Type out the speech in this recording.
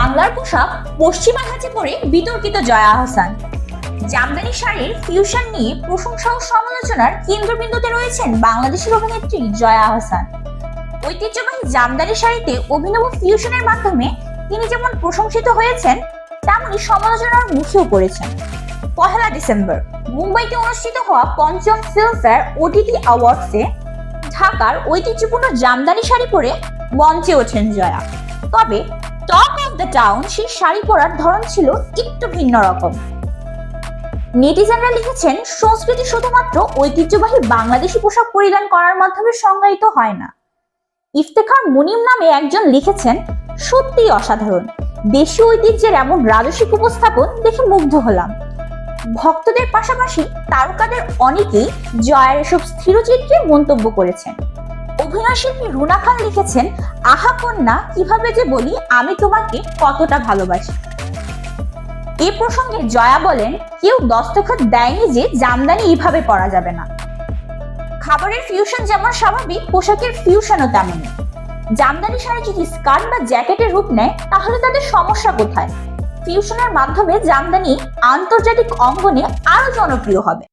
বাংলার পোশাক পশ্চিমা ধাঁচে পড়ে বিতর্কিত জয়া আহসান। জামদানি শাড়ির ফিউশন নিয়ে প্রশংসা ও সমালোচনার কেন্দ্রবিন্দুতে রয়েছেন বাংলাদেশের অভিনেত্রী জয়া আহসান। ঐতিহ্যবাহী জামদানি শাড়িতে অভিনব ফিউশনের মাধ্যমে তিনি যেমন প্রশংসিত হয়েছেন, তেমনি সমালোচনার মুখেও পড়েছেন। 1 ডিসেম্বর মুম্বাইতে অনুষ্ঠিত হওয়া ৫ম ফিল্মফেয়ার ওটিটি অ্যাওয়ার্ডসে ঢাকার ঐতিহ্যপূর্ণ জামদানি শাড়ি পরে মঞ্চে ওঠেন জয়া। তবে টক অফ দ্য টাউন সেই শাড়ি পরার ধরন ছিল একটু ভিন্ন রকম। নেটিজেনরা লিখেছেন, সংস্কৃতি শুধুমাত্র ঐতিহ্যবাহী বাংলাদেশি পোশাক পরিধান করার মাধ্যমে সংজ্ঞায়িত হয় না। ইফতেখার মুনিম নামে একজন লিখেছেন, সত্যিই অসাধারণ, দেশীয় ঐতিহ্যের এমন রাজসিক উপস্থাপন দেখে মুগ্ধ হলাম। ভক্তদের পাশাপাশি তারকাদের অনেকেই জয়ার এসব স্থিরচিত্রে মন্তব্য করেছেন। অভিনয়শিল্পী রুনা খান লিখেছেন, আহা কন্যা, কিভাবে যে বলি আমি তোমাকে কতটা ভালোবাসি। এ প্রসঙ্গে জয়া বলেন, কেউ দস্তখত দেয়নি যে জামদানি এইভাবে পরা যাবে না। খাবারের ফিউশন যেমন স্বাভাবিক, পোশাকের ফিউশনও তেমনই। জামদানি শাড়ি যদি স্কার্ট বা জ্যাকেটের রূপ নেয়, তাহলে তাদের সমস্যা কোথায়? ফিউশনের মাধ্যমে জামদানি আন্তর্জাতিক অঙ্গনে আরো জনপ্রিয় হবে।